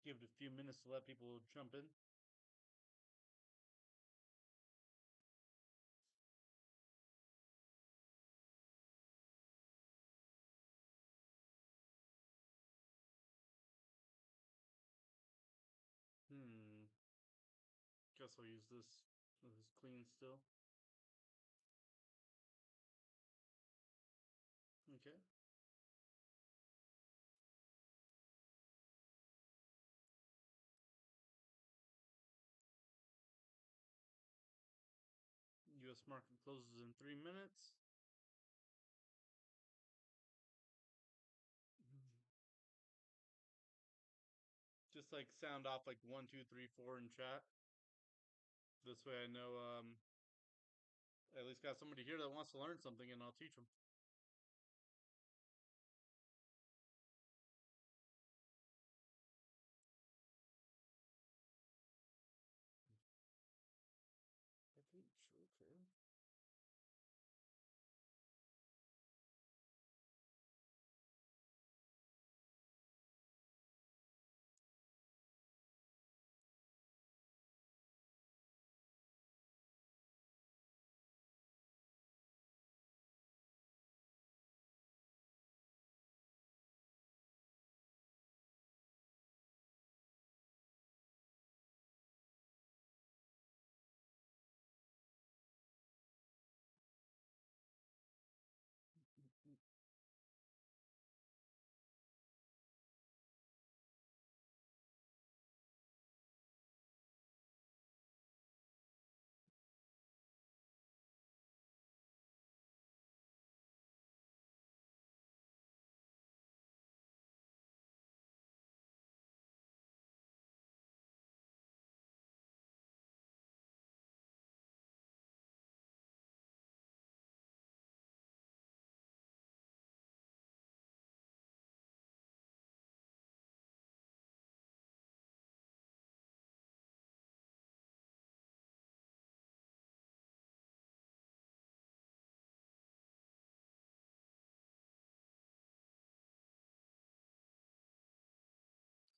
Give it a few minutes to let people jump in. Hmm. Guess I'll use this. This is clean still. Okay. U.S. market closes in 3 minutes. Just like sound off like 1, 2, 3, 4 in chat. This way I know I at least got somebody here that wants to learn something, and I'll teach them. Okay.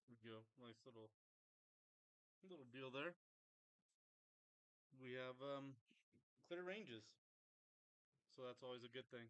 There we go. Nice little deal there. We have clear ranges, so that's always a good thing.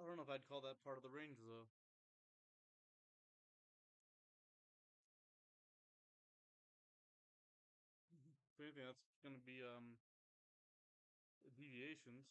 I don't know if I'd call that part of the range though. If anything, that's gonna be deviations.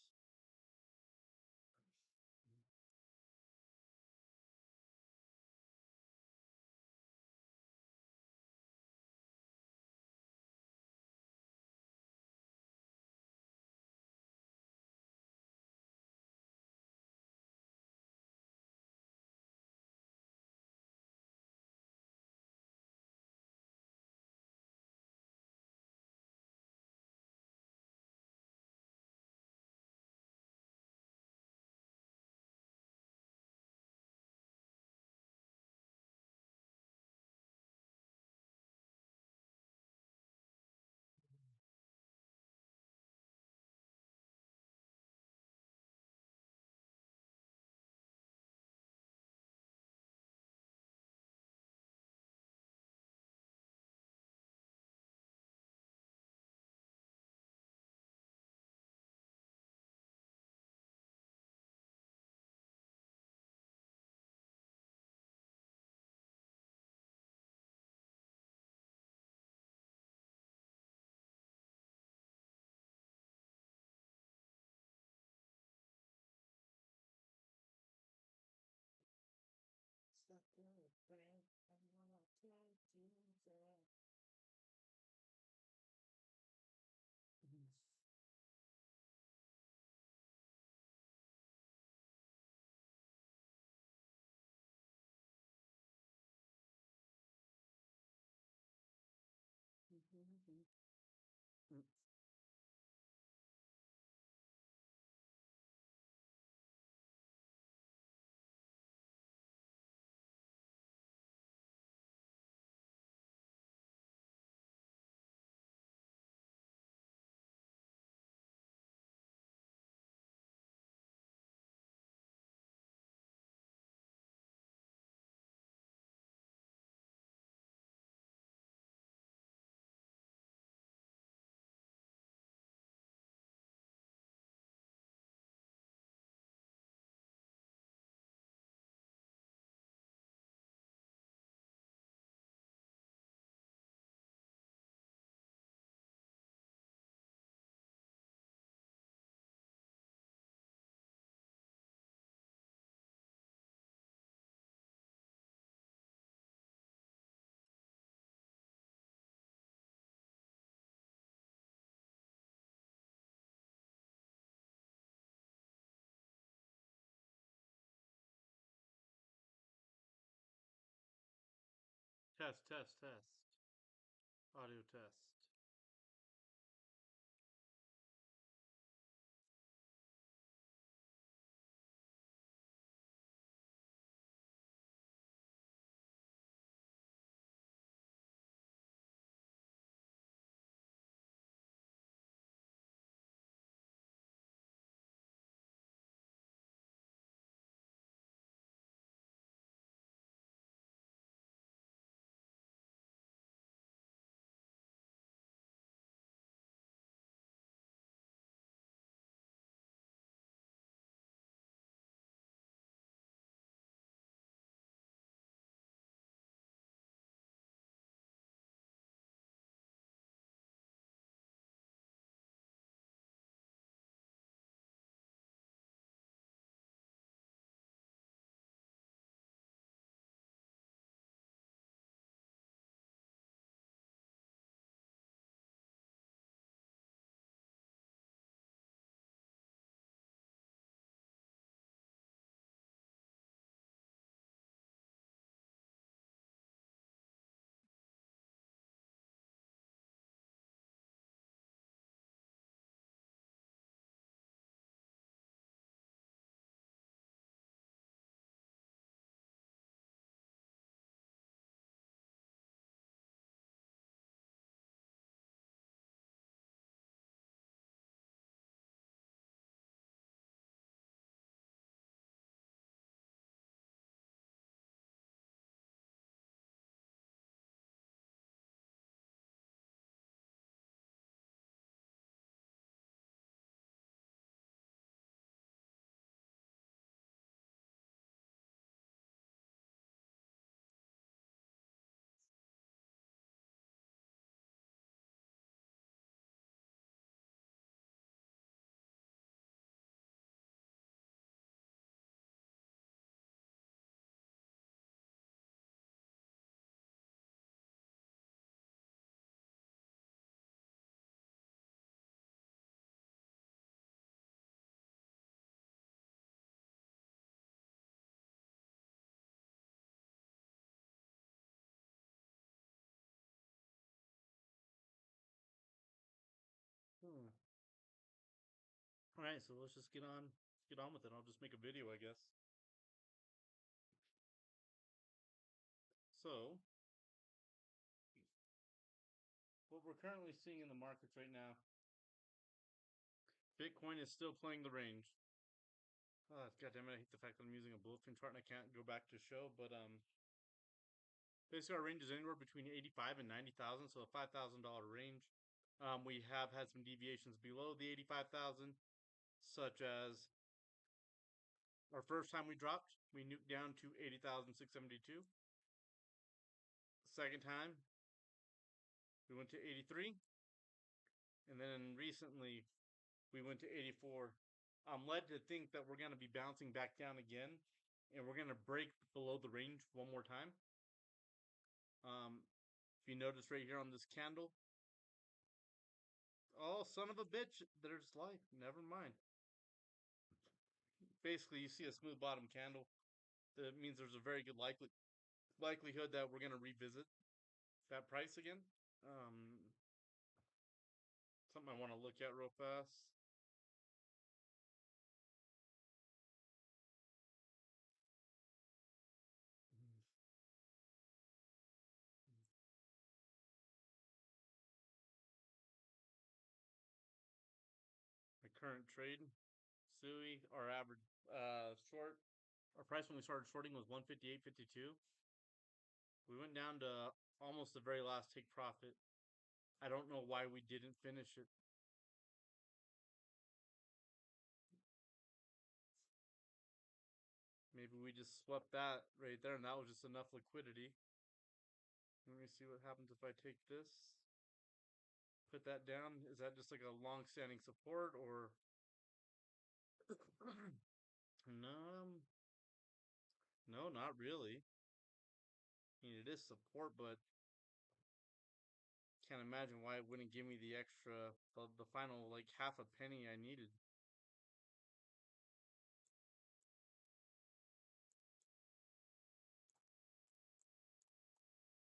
Test, test, test. Audio test. Hmm. All right, so let's just get on with it. I'll just make a video, I guess. So, what we're currently seeing in the markets right now, Bitcoin is still playing the range. God damn it! I hate the fact that I'm using a Bluefin chart and I can't go back to show. But basically our range is anywhere between 85 and 90,000, so a $5,000 range. We have had some deviations below the 85,000, such as our first time we dropped, we nuked down to 80,672. Second time, we went to 83, and then recently we went to 84. I'm led to think that we're going to be bouncing back down again, and we're going to break below the range one more time. If you notice right here on this candle, oh, son of a bitch, there's life. Never mind. Basically, you see a smooth bottom candle. That means there's a very good likelihood that we're going to revisit that price again. Um, Something I want to look at real fast. My current trade, SUI, our average short, our price when we started shorting was 158.52. We went down to almost the very last take profit. I don't know why we didn't finish it. Maybe we just swept that right there, and that was just enough liquidity. Let me see what happens if I take this, put that down. Is that just like a long-standing support, or no? No, not really. I mean, it is support, but can't imagine why it wouldn't give me the extra, the final like half a penny I needed.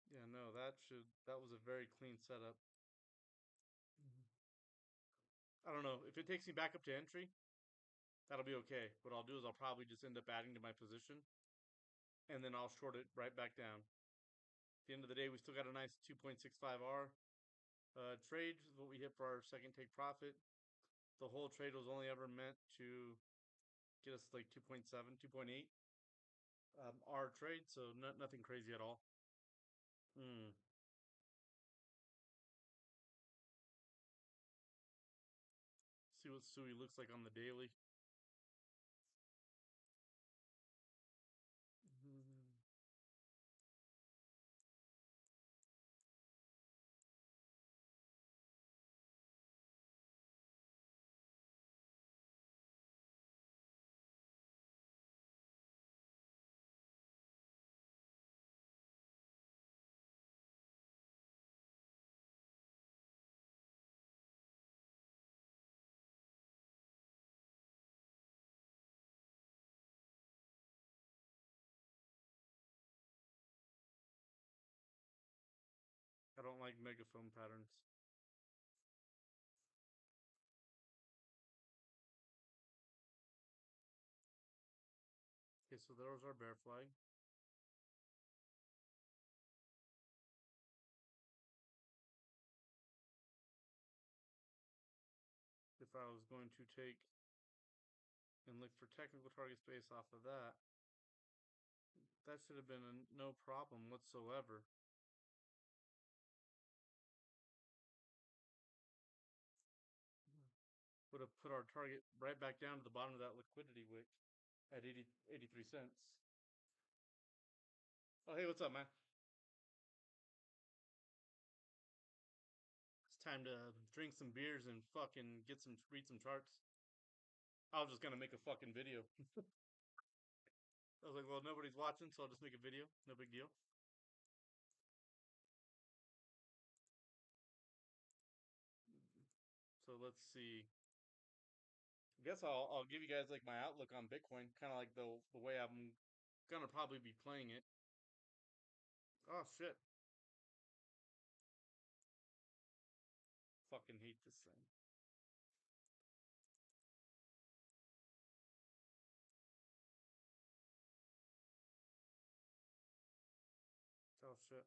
Yeah, that was a very clean setup. I don't know. If it takes me back up to entry, that'll be okay. What I'll do is I'll probably just end up adding to my position, and then I'll short it right back down. At the end of the day, we still got a nice 2.65R trade, is what we hit for our second take profit. The whole trade was only ever meant to get us like 2.7, 2.8 R trade, so nothing crazy at all. Hmm. See what Sui looks like on the daily. Hmm. I don't like megaphone patterns. Okay, so there was our bear flag. If I was going to take and look for technical targets based off of that, that should have been no problem whatsoever. Would have put our target right back down to the bottom of that liquidity wick at 83 cents. Oh, hey, what's up, man? It's time to drink some beers and fucking read some charts. I was just gonna make a fucking video. I was like, well, nobody's watching, so I'll just make a video. No big deal. So let's see. I guess I'll give you guys like my outlook on Bitcoin, kind of like the way I'm gonna probably be playing it. Oh shit! Fucking hate this thing. Oh shit!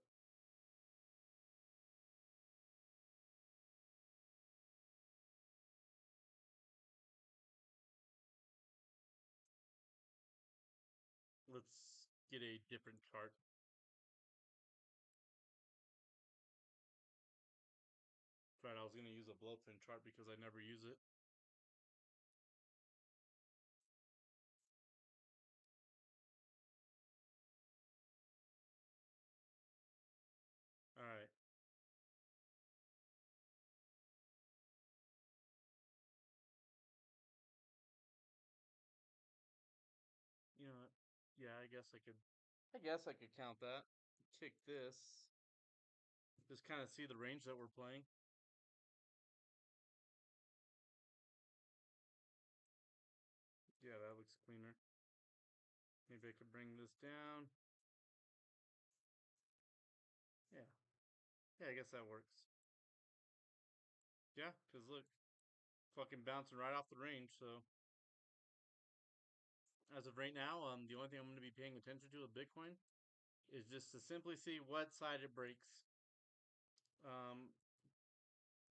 Let's get a different chart. Right, I was gonna use a blowfin chart because I never use it. All right. You know what? Yeah, I guess I could. I guess I could count that. Kick this. Just kind of see the range that we're playing. Yeah, that looks cleaner. Maybe I could bring this down. Yeah. Yeah, I guess that works. Yeah, because look, fucking bouncing right off the range. So as of right now, the only thing I'm going to be paying attention to with Bitcoin is just to simply see what side it breaks. Um,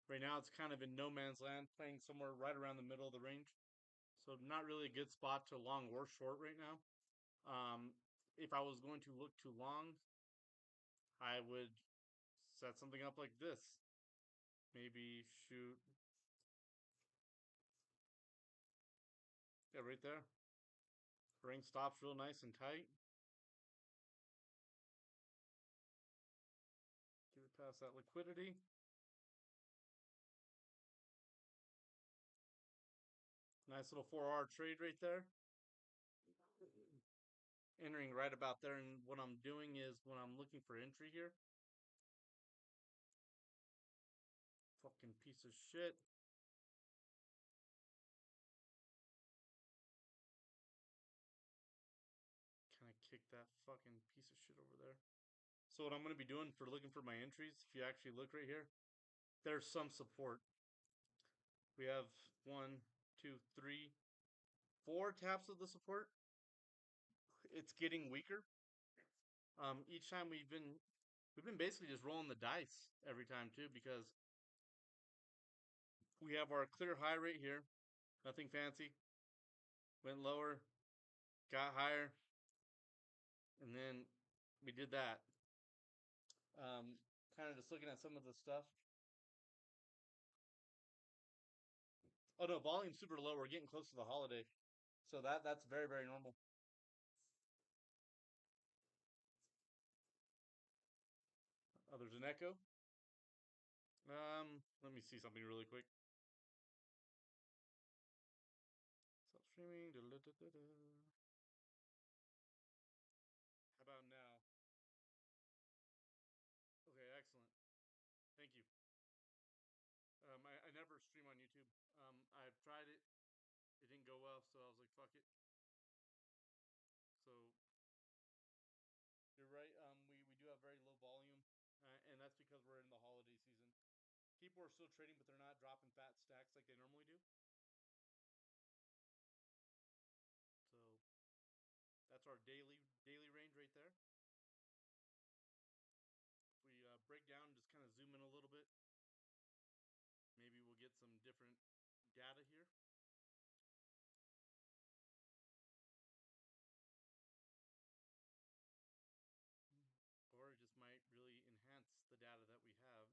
right now, it's kind of in no man's land, playing somewhere right around the middle of the range. So not really a good spot to long or short right now. If I was going to look too long, I would set something up like this. Maybe shoot. Yeah, right there. Ring stops real nice and tight. Get it past that liquidity. Nice little 4R trade right there. Entering right about there, and what I'm doing is when I'm looking for entry here. Fucking piece of shit. Can I kick that fucking piece of shit over there? So what I'm going to be doing for looking for my entries, if you actually look right here, there's some support. We have one, two, three, four taps of the support. It's getting weaker. Each time we've been basically just rolling the dice every time too, because we have our clear high right here, nothing fancy. Went lower, got higher, and then we did that. Um, Kind of just looking at some of the stuff. Oh no, volume's super low. We're getting close to the holiday, so that's very very normal. Oh, there's an echo. Let me see something really quick. Stop streaming. How about now? Okay, excellent. Thank you. I never stream on YouTube. I've tried it. It didn't go well, so I was like, fuck it. So you're right. We do have very low volume, and that's because we're in the holiday season. People are still trading, but they're not dropping fat stacks like they normally do. So that's our daily range right there. If we break down, just kind of zoom in a little bit, maybe we'll get some different data here. Or it just might really enhance the data that we have.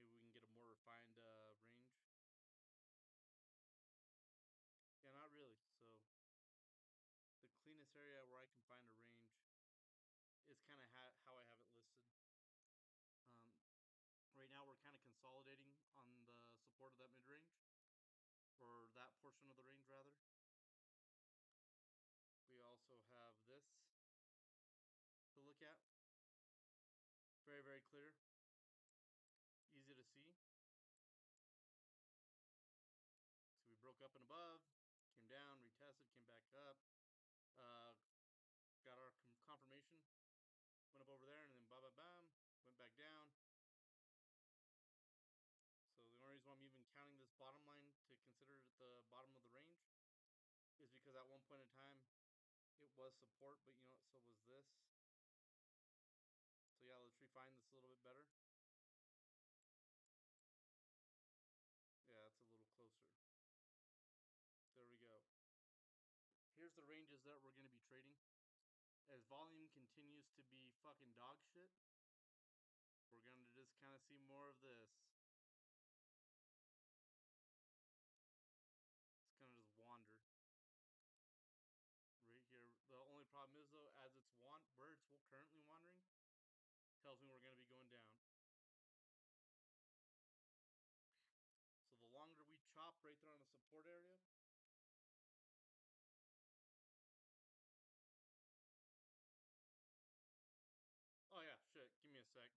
Maybe we can get a more refined range. Yeah, not really. So the cleanest area where I can find a range is kind of how I have it listed. Um, right now, we're kind of consolidating on the support of that mid range, or that portion of the range rather. We also have this to look at. Very, very clear, easy to see. So we broke up and above, came down, retested, came back up, uh, got our confirmation, went up over there, and then bam, bam, bam, went back down. So the only reason why I'm even counting this bottom line to consider it the bottom of the range is because at one point in time it was support, but you know, so was this. So yeah, let's refine this a little bit better. Yeah, it's a little closer. There we go. Here's the ranges that we're going to be trading. As volume continues to be fucking dog shit, we're going to just kind of see more of this. It's going to just wander right here. The only problem is though, as it's where it's currently wandering, tells me we're going to be going down. So the longer we chop right there on the support area, oh yeah, shit. Give me a sec.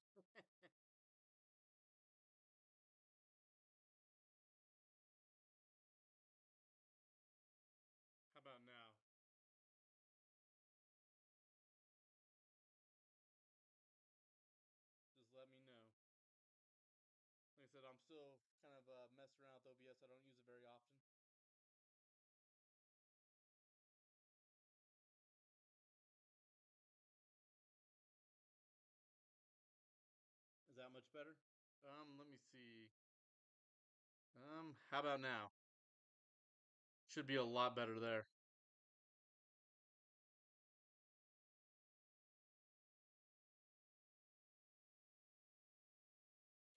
How about now? Just let me know. Like I said, I'm still kind of messing around with OBS. I don't use it very often. Is that much better? Let me see. How about now? Should be a lot better there.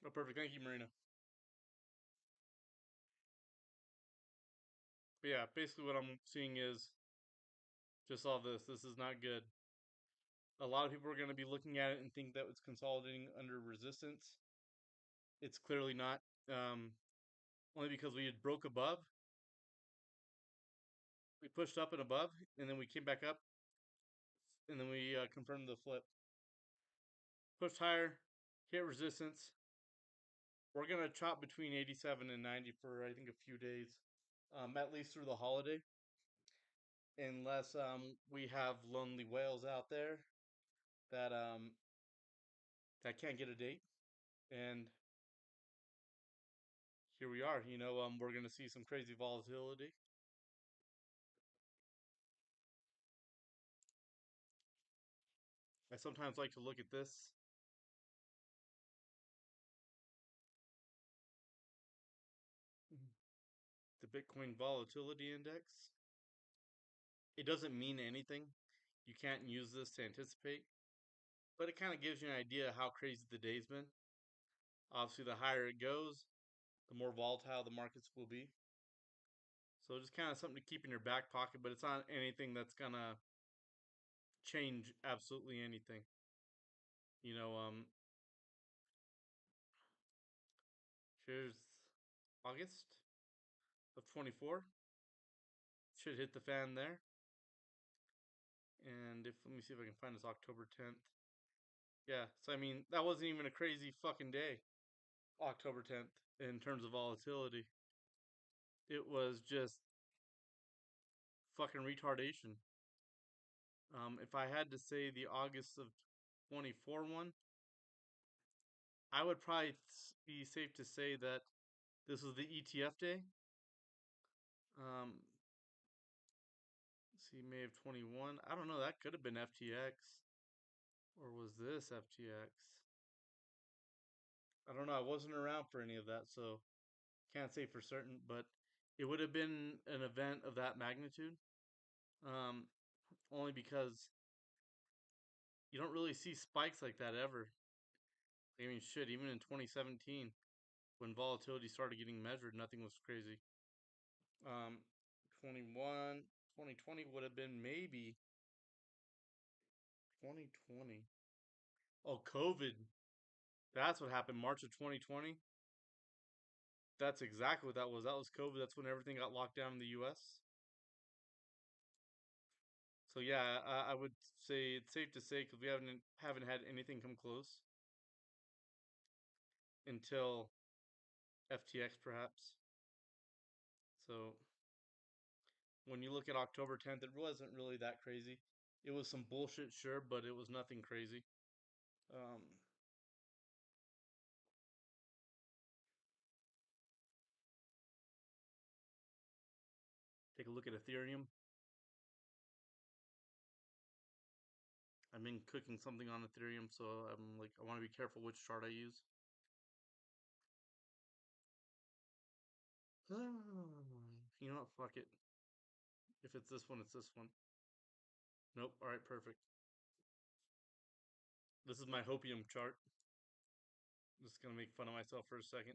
Oh, perfect. Thank you, Marina. But yeah, basically what I'm seeing is just all this. This is not good. A lot of people are going to be looking at it and think that it's consolidating under resistance. It's clearly not. Only because we had broke above. We pushed up and above, and then we came back up, and then we confirmed the flip. Pushed higher, hit resistance. We're gonna chop between 87 and 90 for I think a few days, at least through the holiday, unless we have lonely whales out there that I can't get a date, and here we are. We're gonna see some crazy volatility. I sometimes like to look at this, the Bitcoin Volatility Index. It doesn't mean anything. You can't use this to anticipate, but it kind of gives you an idea how crazy the day's been. Obviously, the higher it goes, the more volatile the markets will be. So just kind of something to keep in your back pocket, but it's not anything that's gonna change absolutely anything. You know, um, Here's August of 24. Should hit the fan there. And if let me see if I can find this October 10th. Yeah, so I mean that wasn't even a crazy fucking day, October 10th, in terms of volatility. It was just fucking retardation. If I had to say the August of 24 one, I would probably be safe to say that this was the ETF day. See, May of 21. I don't know. That could have been FTX, or was this FTX? I don't know. I wasn't around for any of that, so can't say for certain. But it would have been an event of that magnitude. Um, Only because you don't really see spikes like that ever. I mean, shit, even in 2017, when volatility started getting measured, nothing was crazy. Um, 21, 2020 would have been maybe 2020. Oh, COVID. That's what happened. March of 2020. That's exactly what that was. That was COVID. That's when everything got locked down in the U.S. So yeah, I would say it's safe to say because we haven't had anything come close until FTX perhaps. So when you look at October 10th, it wasn't really that crazy. It was some bullshit, sure, but it was nothing crazy. Um, Take a look at Ethereum. I've been cooking something on Ethereum, so I'm like, I want to be careful which chart I use. You know what? Fuck it. If it's this one, it's this one. Nope. All right, perfect. This is my hopium chart. I'm just gonna make fun of myself for a second.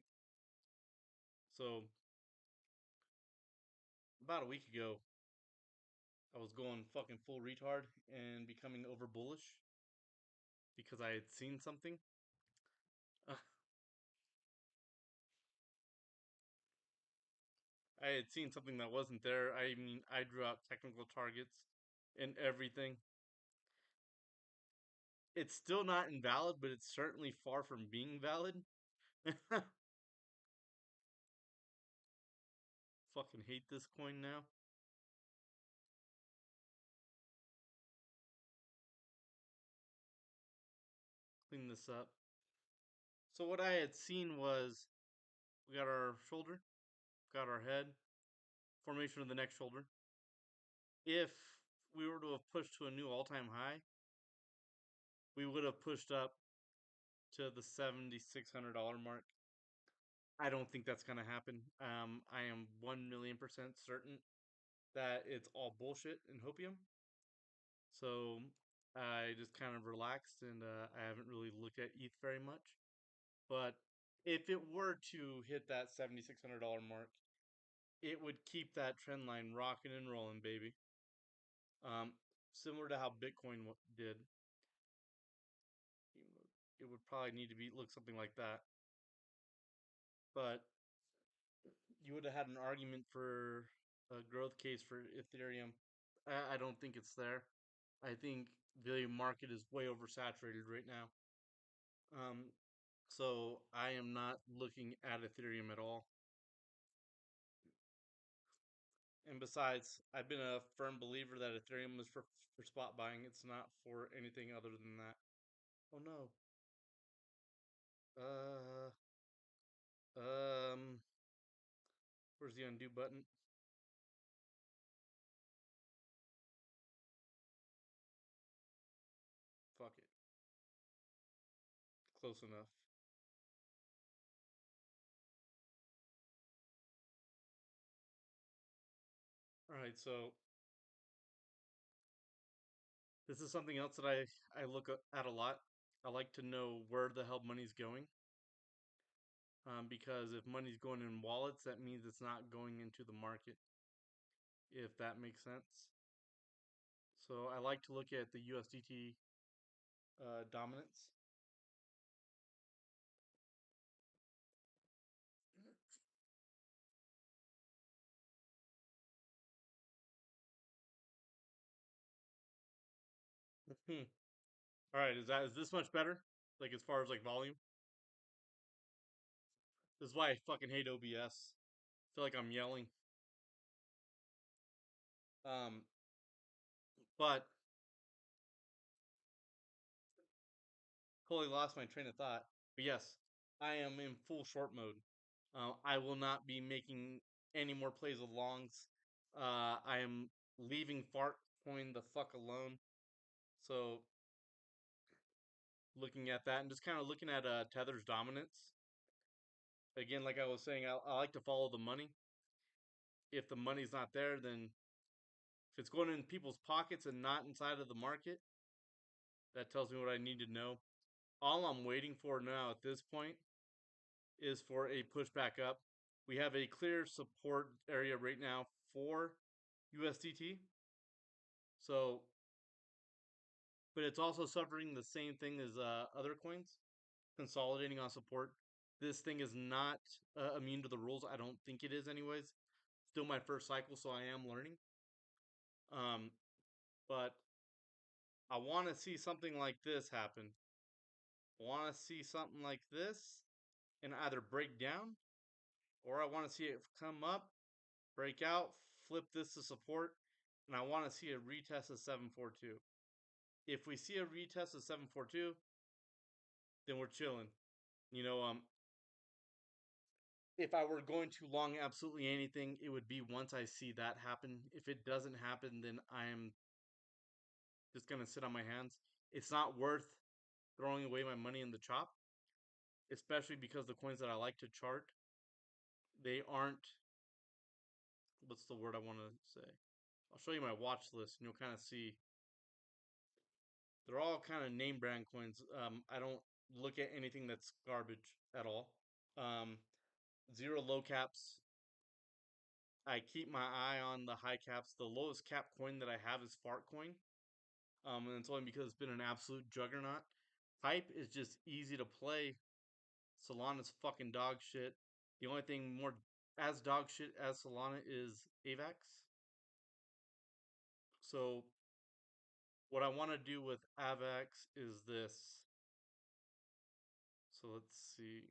So about a week ago, I was going fucking full retard and becoming over bullish because I had seen something. Uh, I had seen something that wasn't there. I mean, I drew out technical targets and everything. It's still not invalid, but it's certainly far from being valid. Fucking hate this coin now. Clean this up. So what I had seen was we got our shoulder, got our head, formation of the next shoulder. If we were to have pushed to a new all-time high, we would have pushed up to the $7,600 mark. I don't think that's gonna happen. I am 1,000,000% certain that it's all bullshit and hopium. So I just kind of relaxed and I haven't really looked at ETH very much. But if it were to hit that $7,600 mark, it would keep that trend line rocking and rolling, baby. Um, Similar to how Bitcoin did. It would probably need to be look something like that. But you would have had an argument for a growth case for Ethereum. I don't think it's there. I think the market is way oversaturated right now. Um, so I am not looking at Ethereum at all. And besides, I've been a firm believer that Ethereum is for spot buying. It's not for anything other than that. Oh no. Uh, um, where's the undo button? Fuck it. Close enough. All right, so this is something else that I look at a lot. I like to know where the hell money's going. Because if money's going in wallets, that means it's not going into the market, if that makes sense. So I like to look at the USDT dominance. Hmm. All right, is this much better? Like as far as like volume? This is why I fucking hate OBS. I feel like I'm yelling. Um, but totally lost my train of thought. But yes, I am in full short mode. I will not be making any more plays with longs. I am leaving Fartcoin the fuck alone. So looking at that and just kind of looking at Tether's dominance. Again, like I was saying, I like to follow the money. If the money's not there, then if it's going in people's pockets and not inside of the market, that tells me what I need to know. All I'm waiting for now at this point is for a pushback up. We have a clear support area right now for USDT. So, but it's also suffering the same thing as other coins, consolidating on support. This thing is not immune to the rules. I don't think it is, anyways. Still my first cycle, so I am learning. Um, but I want to see something like this happen. I want to see something like this and either break down, or I want to see it come up, break out, flip this to support, and I want to see a retest of 742. If we see a retest of 742, then we're chilling. You know, if I were going to long absolutely anything, it would be once I see that happen. If it doesn't happen, then I am just gonna sit on my hands. It's not worth throwing away my money in the chop, especially because the coins that I like to chart, they aren't, what's the word I want to say? I'll show you my watch list and you'll kind of see. They're all kind of name brand coins. I don't look at anything that's garbage at all. Um, Zero low caps. I keep my eye on the high caps. The lowest cap coin that I have is Fartcoin. And it's only because it's been an absolute juggernaut. Hype is just easy to play. Solana's fucking dog shit. The only thing more as dog shit as Solana is AVAX. So what I want to do with AVAX is this. So let's see.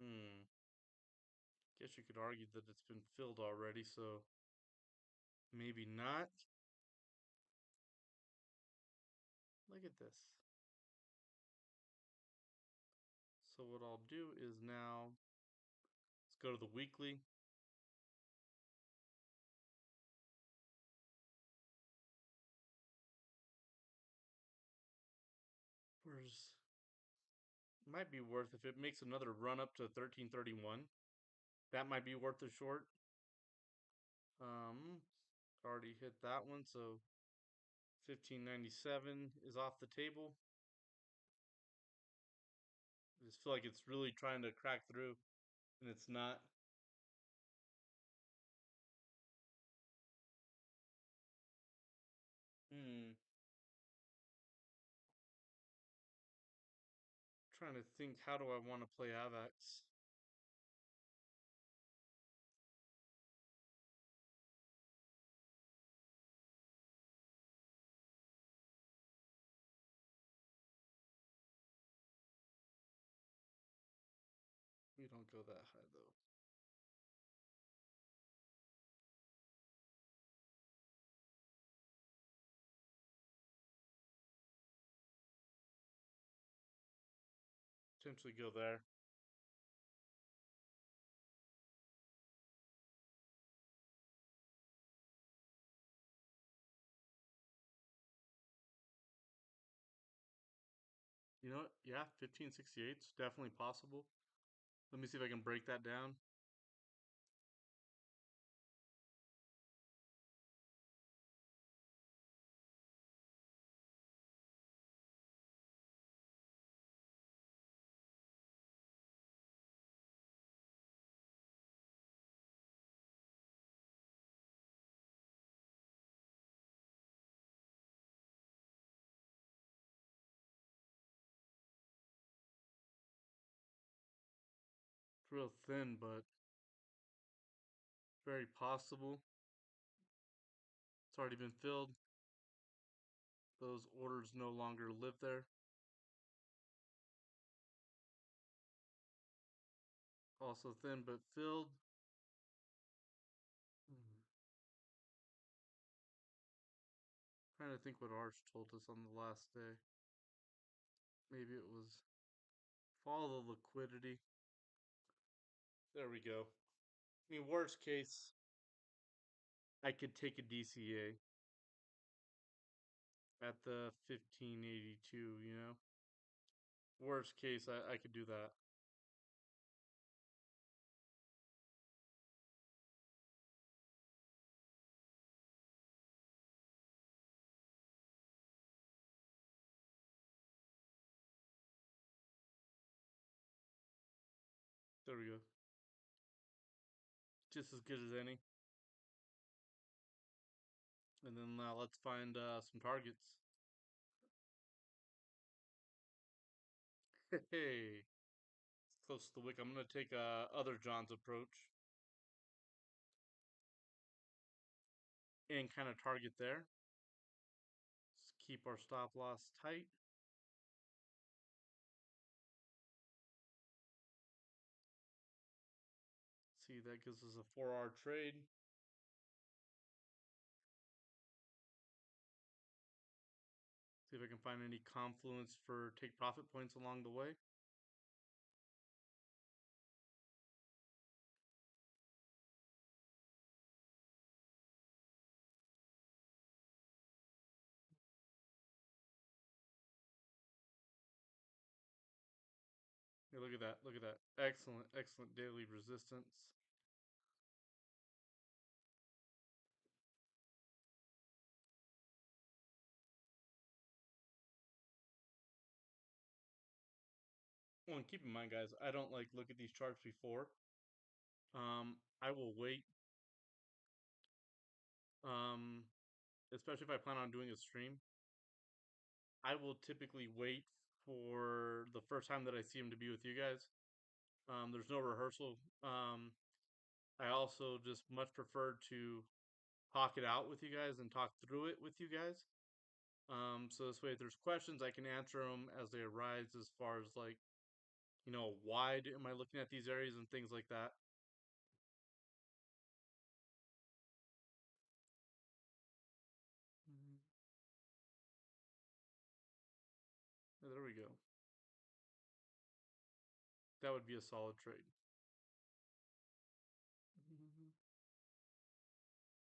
Hmm. Guess you could argue that it's been filled already, so maybe not. Look at this. So what I'll do is now let's go to the weekly. Where's might be worth if it makes another run up to 1331. That might be worth a short. Um, already hit that one, so 1597 is off the table. I just feel like it's really trying to crack through, and it's not. Hmm. Trying to think, how do I want to play AVAX? We don't go that high though. Potentially go there. You know what? Yeah, 1568 is definitely possible. Let me see if I can break that down. It's real thin, but very possible. It's already been filled. Those orders no longer live there. Also thin but filled. Hmm. Trying to think what Arch told us on the last day. Maybe it was follow the liquidity. There we go. I mean, worst case, I could take a DCA at the 1582, you know? Worst case, I could do that. There we go. Just as good as any. And then let's find some targets. Hey, close to the wick. I'm going to take other John's approach and kind of target there. Let's keep our stop loss tight. See, that gives us a 4-hour trade. See if I can find any confluence for take profit points along the way. Hey, look at that. Look at that. Excellent, excellent daily resistance. Well, and keep in mind, guys, I don't like look at these charts before. I will wait. Um, Especially if I plan on doing a stream. I will typically wait for the first time that I see him to be with you guys. There's no rehearsal. I also just much prefer to talk it out with you guys and talk through it with you guys. So this way, if there's questions, I can answer them as they arise, as far as like, why am I looking at these areas and things like that. Mhm. There we go. That would be a solid trade.